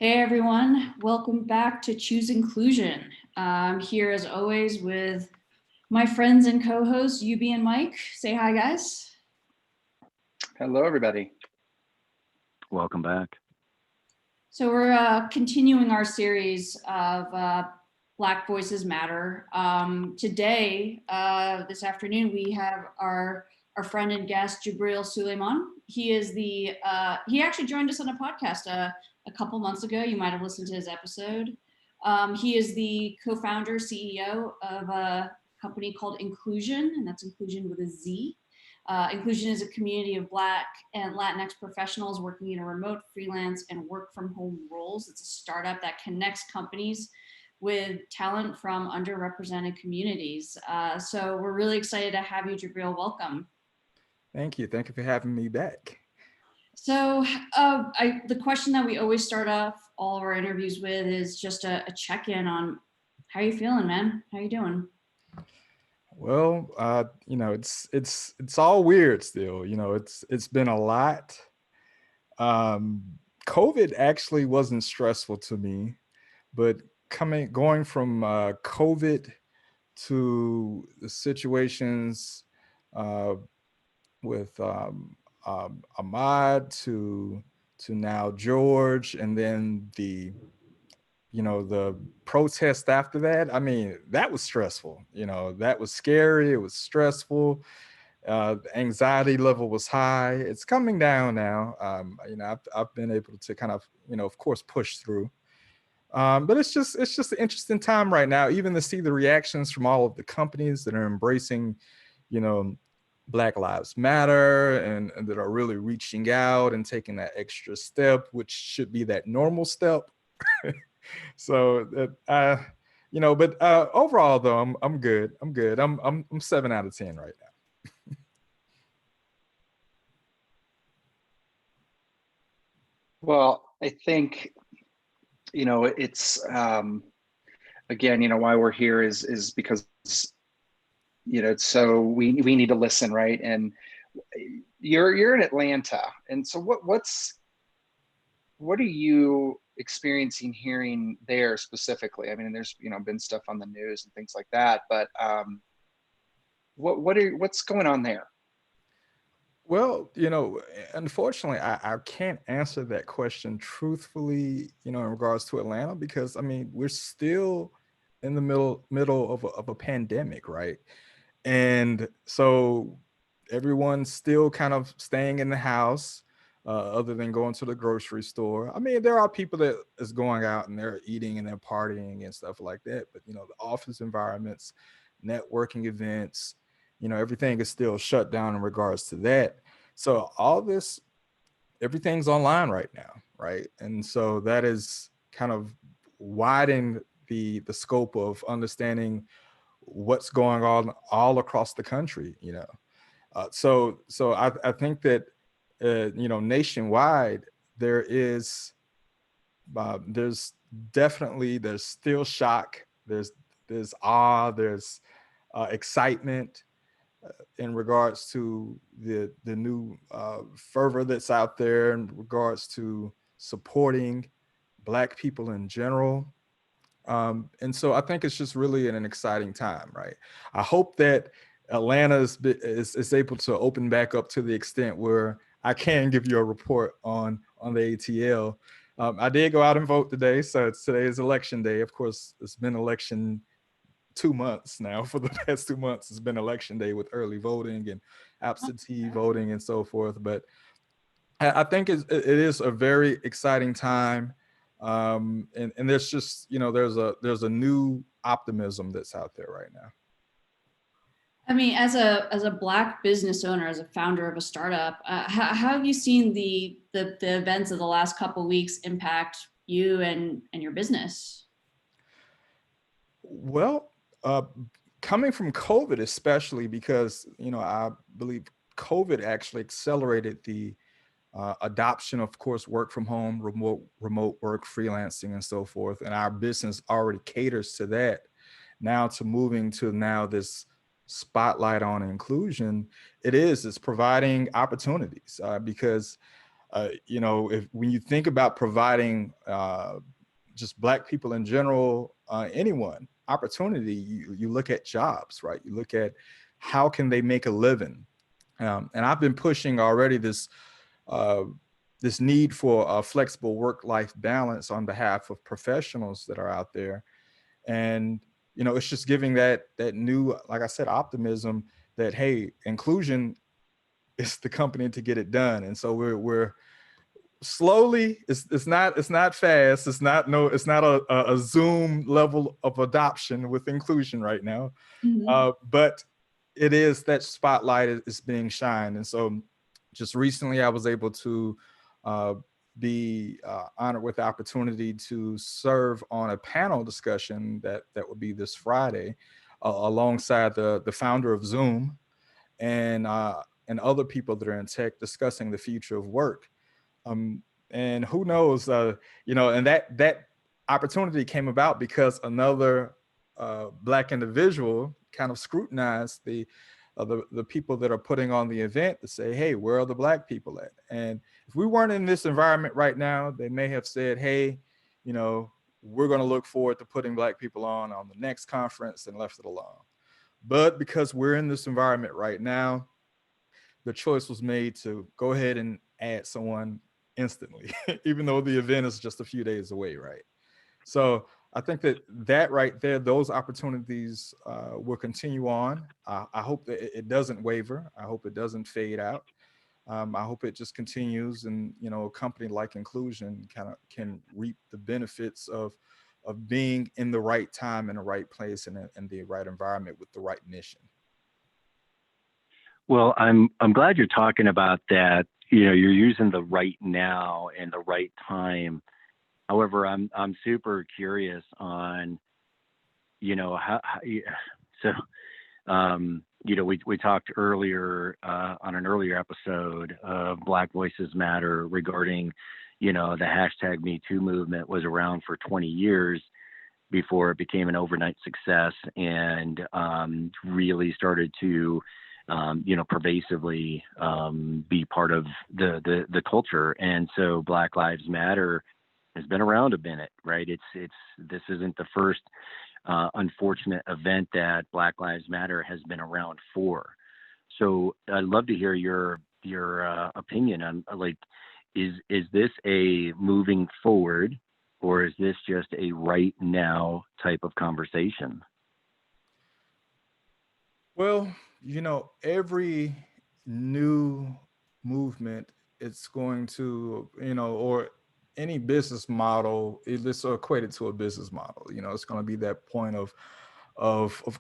Hey everyone, welcome back to Choose Inclusion. I'm here as always with my friends and co-hosts, Yubi and Mike. Say hi, guys. Hello, everybody. Welcome back. So we're continuing our series of Black Voices Matter. Today, this afternoon, we have our friend and guest, Jibril Sulaiman. He is he actually joined us on a podcast a couple months ago. You might have listened to his episode. He is the co-founder, CEO of a company called Incluzion, and that's Inclusion with a Z. Incluzion is a community of Black and Latinx professionals working in a remote, freelance, and work from home roles. It's a startup that connects companies with talent from underrepresented communities. So we're really excited to have you, Jibril. Welcome. Thank you. Thank you for having me back. So the question that we always start off all of our interviews with is just a check-in on how you feeling, man? How you doing? Well, it's all weird still. It's been a lot. COVID actually wasn't stressful to me, but going from COVID to the situations with Ahmad to now George, and then the protest after that. I mean, that was stressful. That was scary. It was stressful. The anxiety level was high. It's coming down now. I've been able to kind of, of course, push through. But it's just an interesting time right now, even to see the reactions from all of the companies that are embracing, Black Lives Matter and that are really reaching out and taking that extra step, which should be that normal step. So but overall though, I'm good. I'm good. I'm 7 out of 10 right now. Well, I think, it's again, why we're here is because, so we need to listen, right? And you're in Atlanta, and so what are you experiencing, hearing there specifically? I mean, there's been stuff on the news and things like that, but what's going on there? Well, unfortunately, I can't answer that question truthfully, in regards to Atlanta, because I mean, we're still in the middle of a pandemic, right? And so everyone's still kind of staying in the house, other than going to the grocery store. I mean, there are people that is going out and they're eating and they're partying and stuff like that. But the office environments, networking events, everything is still shut down in regards to that. So everything's online right now, right? And so that is kind of widened the scope of understanding what's going on all across the country. So I think that nationwide there's still shock, there's awe, there's excitement in regards to the new fervor that's out there in regards to supporting Black people in general. And so I think it's just really an exciting time, right? I hope that Atlanta is able to open back up to the extent where I can give you a report on the ATL. I did go out and vote today, so today is election day. Of course, it's been election 2 months now. For the past 2 months, it's been election day with early voting and absentee voting and so forth. But I think it is a very exciting time. And there's just, there's a new optimism that's out there right now. I mean, as a Black business owner, as a founder of a startup, how have you seen the events of the last couple of weeks impact you and your business? Well, coming from COVID, especially because, I believe COVID actually accelerated the adoption, of course, work from home, remote work, freelancing, and so forth. And our business already caters to that. Now to moving to this spotlight on inclusion, it's providing opportunities because You know, if when you think about providing just Black people in general, anyone opportunity, you look at jobs, right? You look at how can they make a living, and I've been pushing already this this need for a flexible work-life balance on behalf of professionals that are out there. And, you know, it's just giving that new, like I said, optimism that, hey, inclusion is the company to get it done. And so we're slowly, it's not fast. It's not a Zoom level of adoption with inclusion right now. But it is that spotlight is being shined. And so just recently I was able to be honored with the opportunity to serve on a panel discussion that would be this Friday alongside the founder of Zoom and other people that are in tech discussing the future of work. And who knows, you know, and that opportunity came about because another Black individual kind of scrutinized the people that are putting on the event to say, hey, where are the Black people at? And if we weren't in this environment right now, they may have said, hey, you know, we're going to look forward to putting Black people on the next conference, and left it alone. But because we're in this environment right now, the choice was made to go ahead and add someone instantly, even though the event is just a few days away, right? So I think that right there, those opportunities will continue on. I hope that it doesn't waver. I hope it doesn't fade out. I hope it just continues, and, you know, a company like Inclusion can reap the benefits of being in the right time, in the right place, and in the right environment with the right mission. Well, I'm glad you're talking about that. You know, you're using the right now and the right time. However, I'm super curious on, you know, you know, we talked earlier on an earlier episode of Black Voices Matter regarding, you know, the hashtag Me Too movement was around for 20 years before it became an overnight success and really started to, you know, pervasively be part of the culture. And so Black Lives Matter has been around a minute, right? This isn't the first unfortunate event that Black Lives Matter has been around for. So I'd love to hear your opinion on, like, is this a moving forward, or is this just a right now type of conversation? Well, you know, every new movement, it's going to, you know, or any business model, it's equated to a business model. You know, it's going to be that point of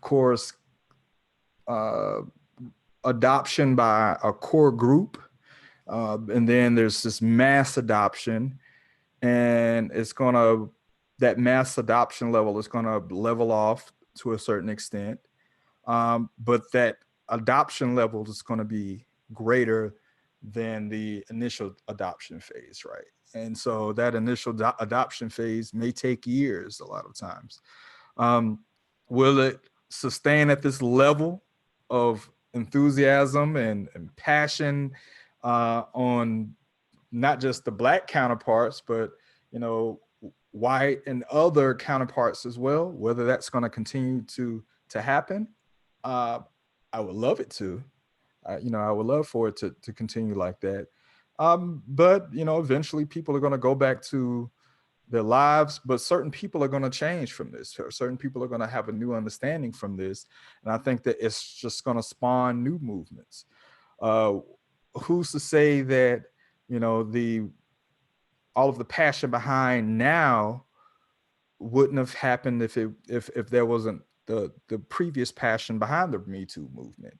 course, adoption by a core group, and then there's this mass adoption, and that mass adoption level is going to level off to a certain extent. But that adoption level is going to be greater than the initial adoption phase, right? And so that initial adoption phase may take years a lot of times. Will it sustain at this level of enthusiasm and passion on not just the Black counterparts, but, you know, white and other counterparts as well? Whether that's going to continue to happen, I would love it to. You know, I would love for it to continue like that. But, you know, eventually people are going to go back to their lives, but certain people are going to change from this. Certain people are going to have a new understanding from this. And I think that it's just going to spawn new movements. Who's to say that, you know, all of the passion behind now wouldn't have happened if there wasn't the previous passion behind the Me Too movement,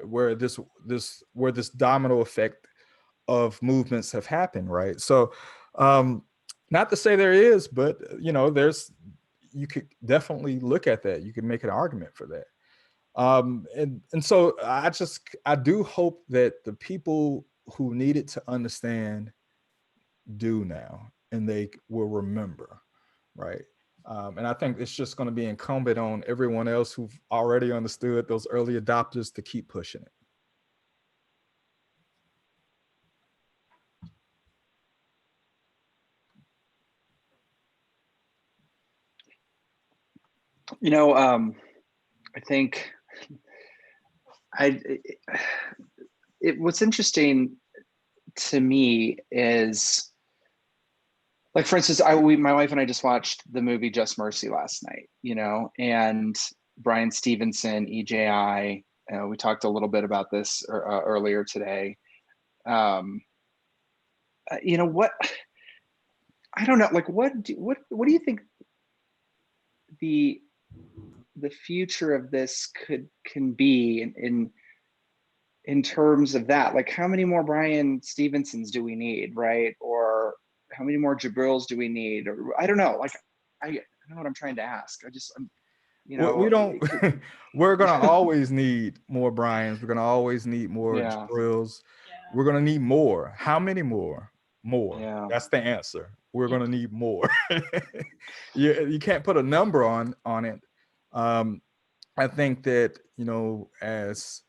where this domino effect of movements have happened, right? So, not to say there is, but, you know, you could definitely look at that. You can make an argument for that. And so I do hope that the people who needed to understand do now, and they will remember, right? And I think it's just going to be incumbent on everyone else who've already understood, those early adopters, to keep pushing it. You know, I think I what's interesting to me is, like, for instance, my wife and I just watched the movie Just Mercy last night, you know, and Brian Stevenson, EJI. We talked a little bit about this earlier today. You know what? I don't know. Like, what do you think the future of this can be in terms of that? Like, how many more Brian Stevensons do we need, right? Or how many more Jibrils do we need? Or I don't know. Like, I don't know what I'm trying to ask. You We know, don't. We're gonna always need more Bryans. We're gonna always need more yeah, Jabril's. We're gonna need more. How many more? More. yeah, That's the answer. We're gonna need more. You can't put a number on it. I think that, you know, as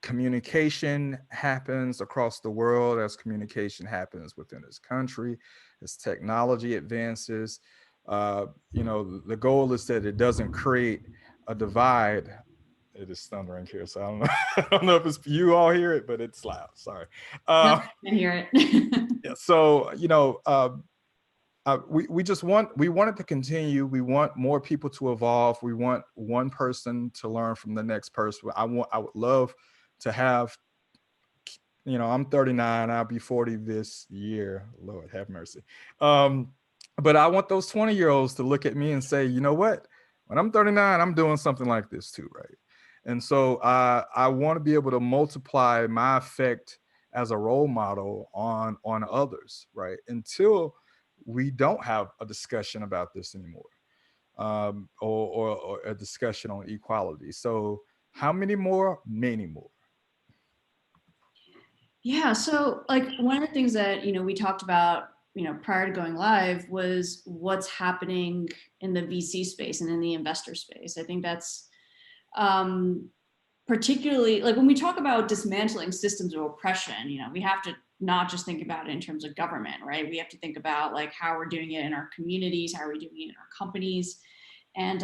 communication happens across the world, as communication happens within this country, as technology advances, you know, the goal is that it doesn't create a divide. It is thundering here, so I don't know. I don't know if it's you all hear it, but it's loud. Sorry. No, I can hear it. Yeah, so, you know, we just want it to continue. We want more people to evolve. We want one person to learn from the next person. I would love to have, you know, I'm 39, I'll be 40 this year. Lord have mercy. But I want those 20-year-olds to look at me and say, you know what? When I'm 39, I'm doing something like this too, right? And so I want to be able to multiply my effect as a role model on others, right? Until we don't have a discussion about this anymore, or a discussion on equality. So how many more? Many more. Yeah, so like one of the things that, you know, we talked about, you know, prior to going live was what's happening in the VC space and in the investor space. I think that's particularly, like when we talk about dismantling systems of oppression, you know, we have to not just think about it in terms of government, right? We have to think about like how we're doing it in our communities, how are we doing it in our companies. And,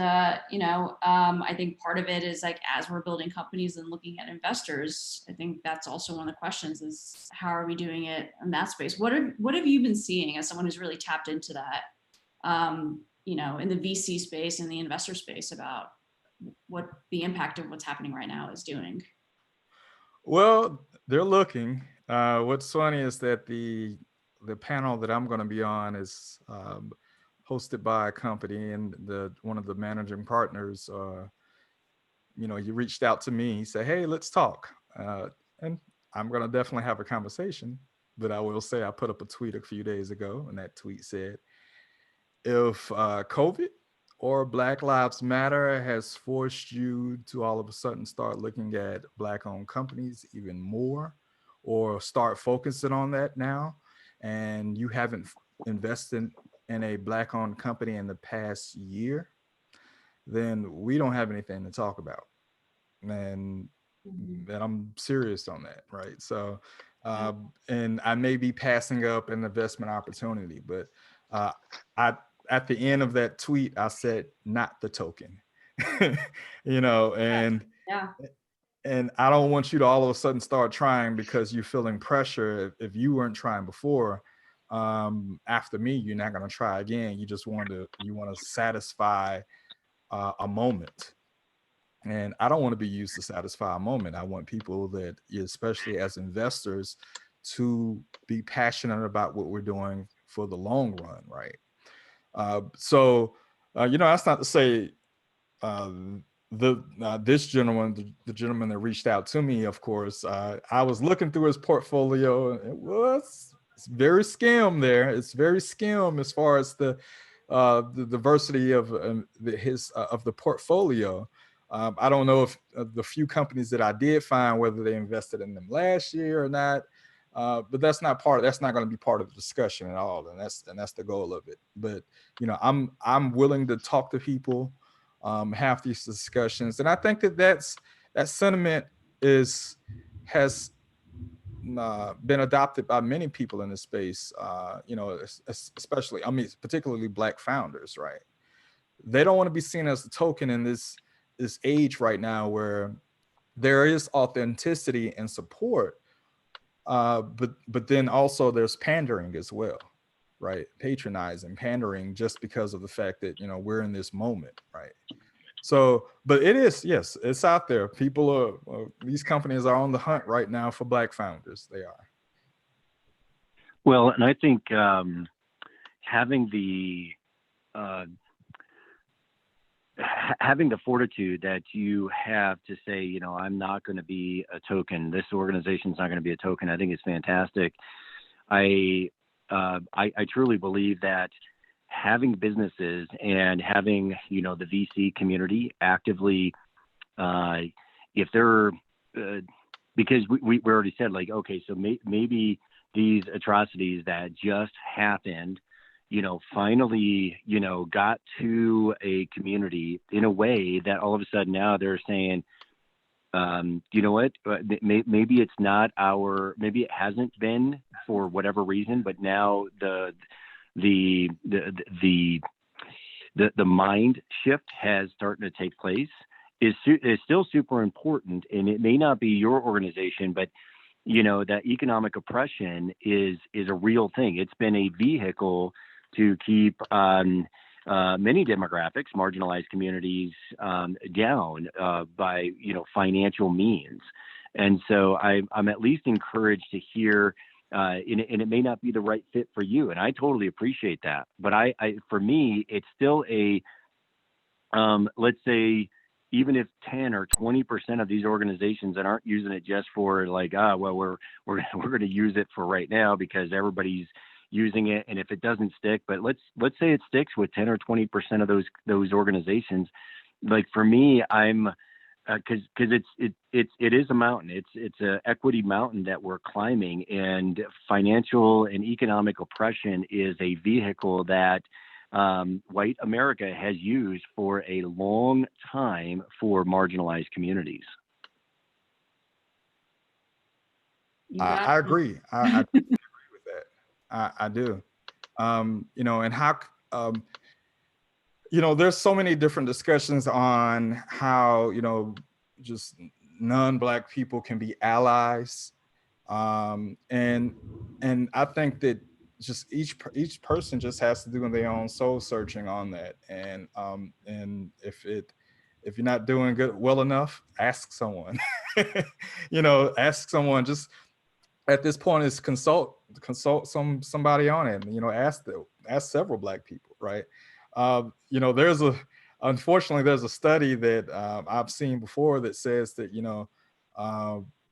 you know, I think part of it is like, as we're building companies and looking at investors, I think that's also one of the questions is how are we doing it in that space? What have you been seeing as someone who's really tapped into that, you know, in the VC space and the investor space about what the impact of what's happening right now is doing? Well, they're looking. What's funny is that the panel that I'm going to be on is hosted by a company, and the one of the managing partners, you know, he reached out to me. He said, "Hey, let's talk," and I'm going to definitely have a conversation. But I will say, I put up a tweet a few days ago, and that tweet said, "If COVID or Black Lives Matter has forced you to all of a sudden start looking at Black-owned companies even more, or start focusing on that now, and you haven't invested in a Black-owned company in the past year, then we don't have anything to talk about." And that I'm serious on that, right? So, and I may be passing up an investment opportunity, but I at the end of that tweet, I said, "Not the token," you know, Yeah. and I don't want you to all of a sudden start trying because you're feeling pressure. If you weren't trying before, after me, you're not going to try again. You want to satisfy a moment. And I don't want to be used to satisfy a moment. I want people that, especially as investors, to be passionate about what we're doing for the long run, right? So, you know, that's not to say this gentleman, the gentleman that reached out to me, of course, I was looking through his portfolio. It's very skim there. It's very skim as far as the diversity of of the portfolio. I don't know if the few companies that I did find, whether they invested in them last year or not, but that's not going to be part of the discussion at all, and that's the goal of it. But you know, I'm willing to talk to people, have these discussions, and I think that sentiment has been adopted by many people in this space. You know, especially, I mean, particularly Black founders, right? they don't want to be seen as a token in this age right now where there is authenticity and support, but then also there's pandering as well, right? Patronizing, pandering, just because of the fact that, you know, we're in this moment, right? So, but it is, yes, it's out there. People are, these companies are on the hunt right now for Black founders. They are. Well, and I think having the having the fortitude that you have to say, you know, I'm not going to be a token. This organization's not going to be a token. I think it's fantastic. I truly believe that having businesses and having, you know, the VC community actively, if they're, because we already said, like, okay, so maybe these atrocities that just happened, you know, finally, you know, got to a community in a way that all of a sudden now they're saying, you know what, maybe it's not maybe it hasn't been for whatever reason, but now the mind shift has started to take place is still super important. And it may not be your organization, but you know, that economic oppression is a real thing. It's been a vehicle to keep many demographics, marginalized communities down by, you know, financial means. And so I'm at least encouraged to hear, and it may not be the right fit for you, and I totally appreciate that. But I for me, it's still a, let's say, even if 10 or 20% of these organizations that aren't using it just for like, well, we're going to use it for right now because everybody's using it, and if it doesn't stick, but let's say it sticks with 10 or 20% of those organizations. Like for me, I'm because it is a mountain. It's a equity mountain that we're climbing, and financial and economic oppression is a vehicle that white America has used for a long time for marginalized communities. I agree. I agree with that. I do. You know, and how, you know, there's so many different discussions on how, you know, just non-Black people can be allies. And I think that just each person just has to do their own soul searching on that. And if you're not doing well enough, ask someone. You know, ask someone. Just at this point, is consult somebody on it. You know, ask several Black people, right? You know, unfortunately there's a study that I've seen before that says that, you know,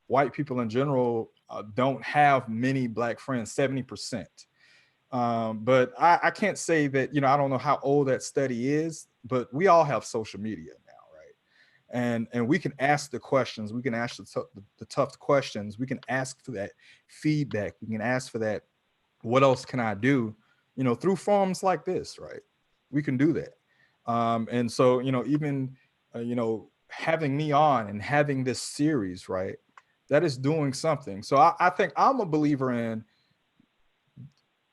white people in general don't have many Black friends, 70%. But I can't say that, you know, I don't know how old that study is, but we all have social media now, right? And we can ask the questions, we can ask the tough questions, we can ask for that feedback, we can ask for that, what else can I do, you know, through forums like this, right? We can do that. And so, you know, even, you know, having me on and having this series, right, that is doing something. So I think I'm a believer in,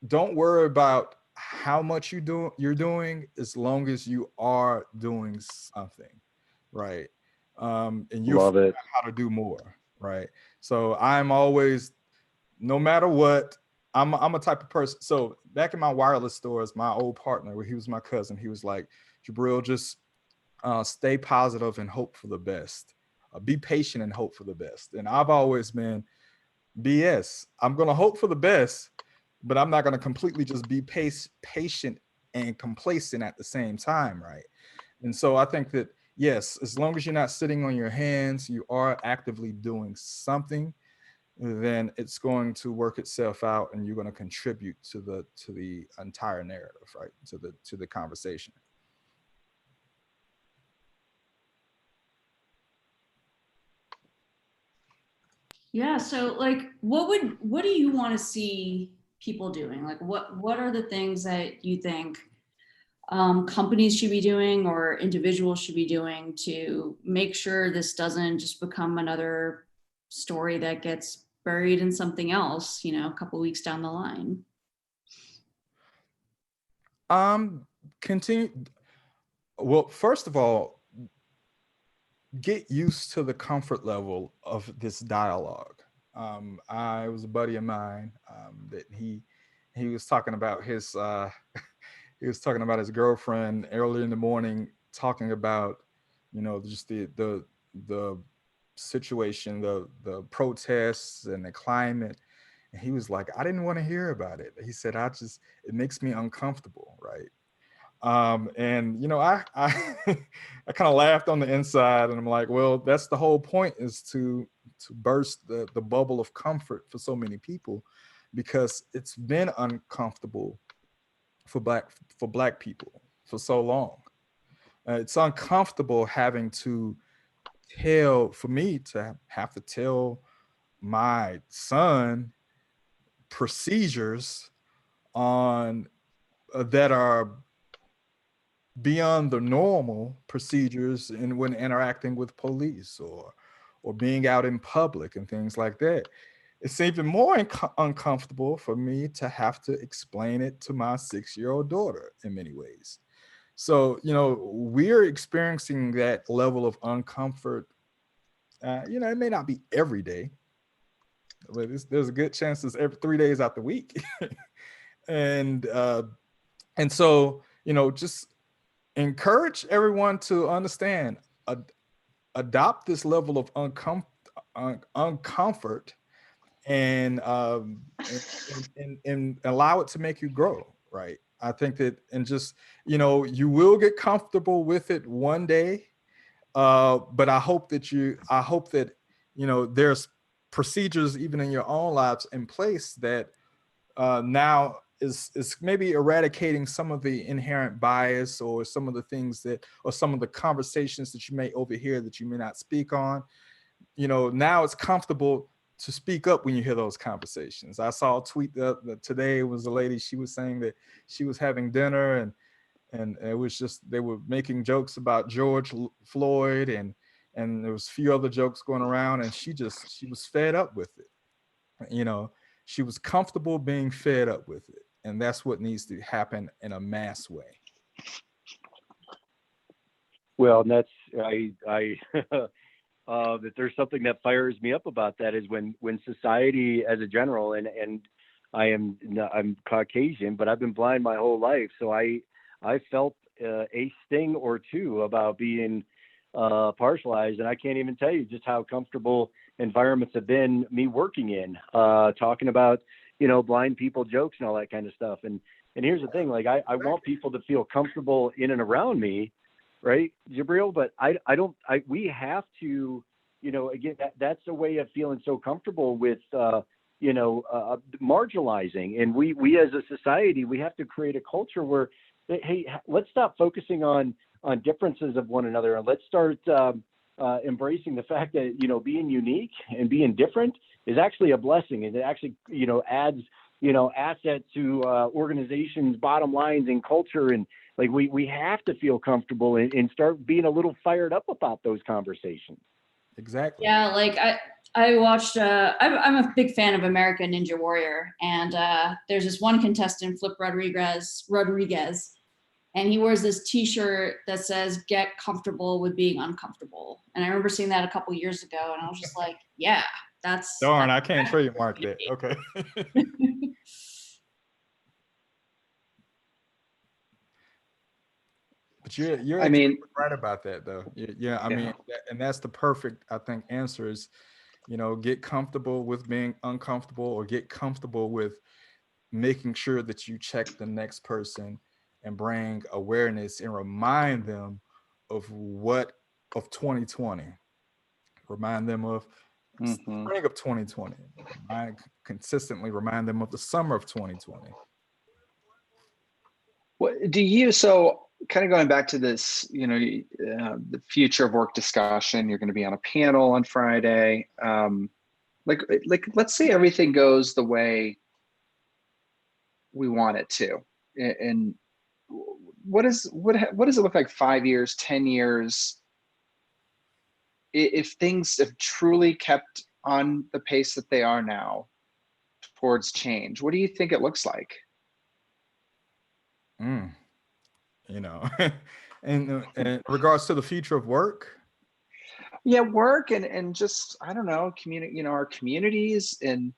don't worry about how much you're doing, as long as you are doing something, right? And you Love figure it. out how to do more, right? So I'm always, no matter what, I'm a type of person. So back in my wireless stores, my old partner, he was my cousin, he was like, Jibril, just stay positive and hope for the best. Be patient and hope for the best. And I've always been BS. I'm going to hope for the best, but I'm not going to completely just be patient and complacent at the same time, right? And so I think that, yes, as long as you're not sitting on your hands, you are actively doing something, then it's going to work itself out, and you're going to contribute to the entire narrative, right? To the conversation. Yeah. So like, what do you want to see people doing? Like what are the things that you think companies should be doing or individuals should be doing to make sure this doesn't just become another story that gets buried in something else, you know, a couple weeks down the line? Continue. Well, first of all, get used to the comfort level of this dialogue. I was a buddy of mine that he was talking about his he was talking about his girlfriend early in the morning, talking about, you know, just the situation, the protests and the climate. And he was like, I didn't want to hear about it. He said, it makes me uncomfortable, right? And you know, I I kind of laughed on the inside, and I'm like, well, that's the whole point, is to burst the bubble of comfort for so many people, because it's been uncomfortable for black people for so long. It's uncomfortable having to for me to have to tell my son procedures on that are beyond the normal procedures in when interacting with police, or being out in public and things like that. It's even more uncomfortable for me to have to explain it to my 6-year-old daughter in many ways. So, you know, we're experiencing that level of uncomfort. You know, it may not be every day, but there's a good chance it's every 3 days out the week. and and so, you know, just encourage everyone to understand, adopt this level of uncomfort, and, and allow it to make you grow, right? I think that, and just, you know, you will get comfortable with it one day, but I hope that, you know, there's procedures even in your own lives in place that now is maybe eradicating some of the inherent bias, or some of the things that, or some of the conversations that you may overhear that you may not speak on. You know, now it's comfortable to speak up when you hear those conversations. I saw a tweet that today, was a lady, she was saying that she was having dinner, and it was just, they were making jokes about George Floyd, and there was a few other jokes going around, and she was fed up with it. You know, she was comfortable being fed up with it, and that's what needs to happen in a mass way. Well, and that's I that there's something that fires me up about that, is when society as a general, and I'm Caucasian, but I've been blind my whole life, so I felt a sting or two about being partialized, and I can't even tell you just how comfortable environments have been me working in, talking about, you know, blind people jokes and all that kind of stuff. And here's the thing, like, I want people to feel comfortable in and around me, right, Jibril? But we have to, you know, again, that's a way of feeling so comfortable with, marginalizing. And we as a society, we have to create a culture where, hey, let's stop focusing on differences of one another, and let's start embracing the fact that, you know, being unique and being different is actually a blessing, and it actually, you know, adds, you know, asset to organizations' bottom lines and culture. And like, we have to feel comfortable and start being a little fired up about those conversations. Exactly. Yeah, like I watched. I'm a big fan of American Ninja Warrior, and there's this one contestant, Flip Rodriguez, and he wears this T-shirt that says "Get comfortable with being uncomfortable." And I remember seeing that a couple years ago, and I was just like, "Yeah, that's Darn, I can't trademark that. Okay. But you're I mean, right about that, though. Yeah, I mean, and that's the perfect, I think, answer is, you know, get comfortable with being uncomfortable, or get comfortable with making sure that you check the next person and bring awareness and remind them of 2020. Remind them of mhm. spring of 2020. Consistently remind them of the summer of 2020. What do you, so kind of going back to this, you know, the future of work discussion, you're going to be on a panel on Friday. Like let's say everything goes the way we want it to, and what does it look like 5 years, 10 years, if things have truly kept on the pace that they are now towards change? What do you think it looks like? You know, in regards to the future of work. Yeah, work and just, I don't know, our communities. And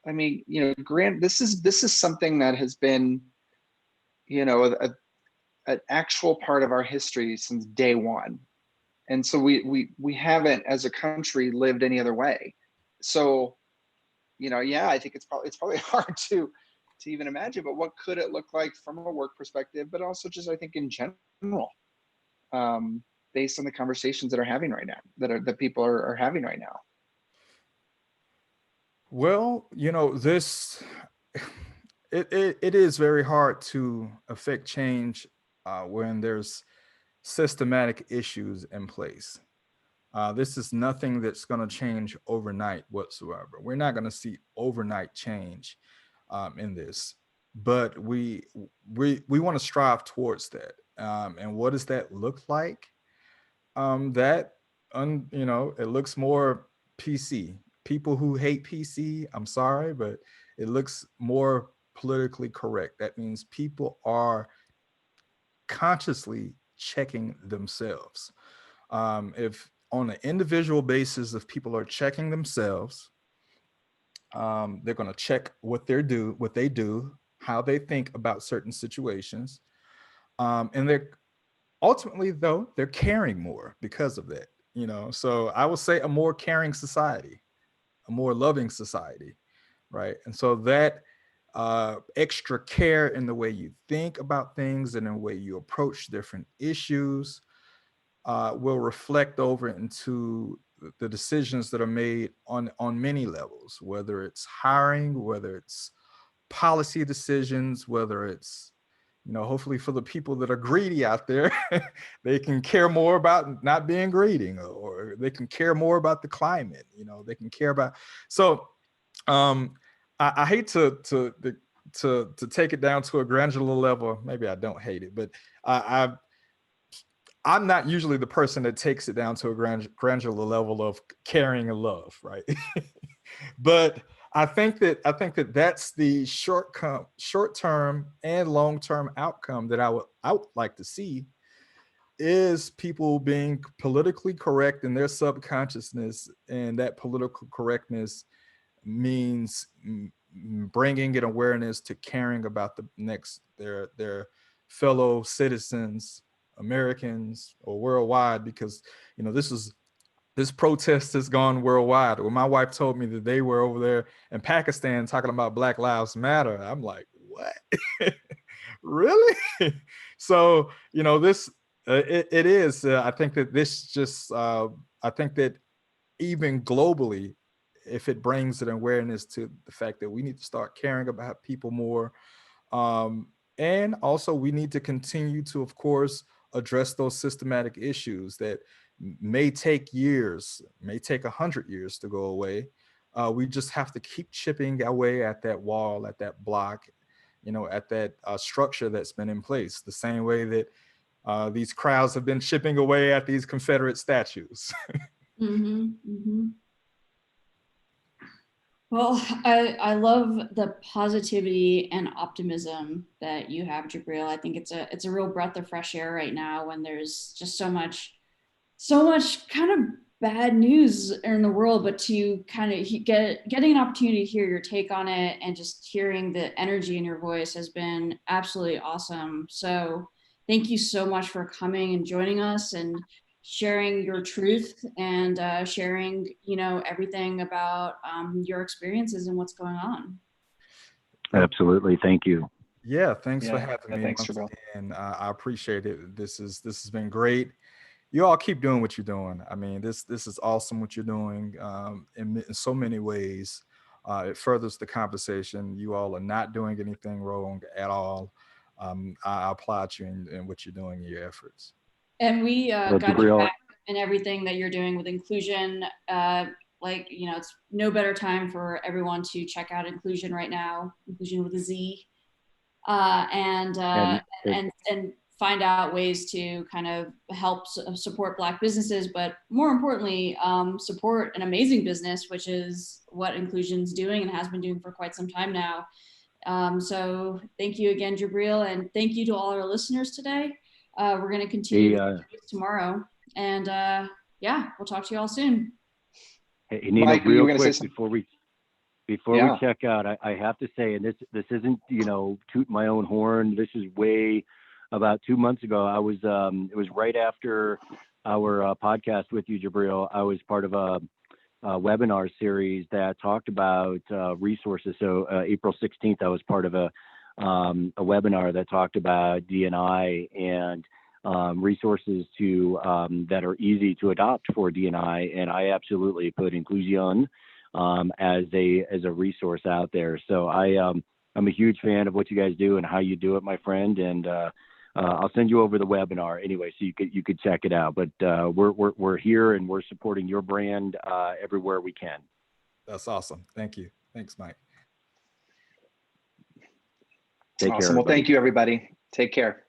I mean, grant this is something that has been, an actual part of our history since day one. And so we haven't as a country lived any other way. So, yeah, I think it's probably hard to even imagine, but what could it look like from a work perspective, but also just, I think, in general, based on the conversations that are having right now, that people are having right now. Well, this it is very hard to affect change when there's systematic issues in place. This is nothing that's going to change overnight whatsoever. We're not going to see overnight change in this, but we want to strive towards that. And what does that look like? It looks more PC. People who hate PC, I'm sorry, but it looks more politically correct. That means people are consciously checking themselves. If on an individual basis, if people are checking themselves, they're going to check what they do, how they think about certain situations, and they're ultimately, though, they're caring more because of that. So I would say a more caring society, a more loving society, right? And so that extra care in the way you think about things and in the way you approach different issues will reflect over into the decisions that are made on many levels, whether it's hiring, whether it's policy decisions, whether it's, hopefully for the people that are greedy out there, they can care more about not being greedy, or they can care more about the climate, they can care about. So I hate to take it down to a granular level. Maybe I don't hate it, but I'm not usually the person that takes it down to a granular level of caring and love, right? But I think that that's the short-term and long-term outcome that I would like to see, is people being politically correct in their subconsciousness, and that political correctness means bringing an awareness to caring about their fellow citizens, Americans, or worldwide, because this protest has gone worldwide. When my wife told me that they were over there in Pakistan talking about Black Lives Matter, I'm like, what? Really? So, this it is. I think that this just. I think that even globally, if it brings an awareness to the fact that we need to start caring about people more, and also we need to continue to, of course, address those systematic issues that may take years, may take 100 years to go away. We just have to keep chipping away at that wall, at that block, at that structure that's been in place, the same way that these crowds have been chipping away at these Confederate statues. Mm-hmm, mm-hmm. Well, I love the positivity and optimism that you have, Jibril. I think it's a real breath of fresh air right now when there's just so much kind of bad news in the world, but to kind of getting an opportunity to hear your take on it and just hearing the energy in your voice has been absolutely awesome. So thank you so much for coming and joining us and sharing your truth and sharing, everything about your experiences and what's going on. Absolutely. Thank you. Yeah, thanks for having me. Thanks, Jibril. And I appreciate it. This has been great. You all keep doing what you're doing. I mean, this is awesome what you're doing in so many ways. It furthers the conversation. You all are not doing anything wrong at all. I applaud you in what you're doing in your efforts. And we got Jibril, your back in everything that you're doing with Incluzion. It's no better time for everyone to check out Incluzion right now, Incluzion with a Z, and find out ways to kind of help support Black businesses, but more importantly, support an amazing business, which is what Incluzion's doing and has been doing for quite some time now. So thank you again, Jibril, and thank you to all our listeners today. we're going to continue Hey, tomorrow. And yeah, we'll talk to you all soon. Hey, Nino, Mike, you real were gonna say quick something? before Yeah. we check out, I have to say, and this isn't, you know, toot my own horn. This is way about 2 months ago. I was it was right after our podcast with you, Jibril. I was part of a webinar series that talked about resources. So April 16th, I was part of a webinar that talked about DNI and resources to that are easy to adopt for DNI, and I absolutely put Incluzion as a resource out there. So I'm a huge fan of what you guys do and how you do it, my friend. And I'll send you over the webinar anyway, so you could check it out. But we're here and we're supporting your brand everywhere we can. That's awesome. Thank you. Thanks, Mike. Take care, Awesome. Well, everybody. thank you, everybody. Take care.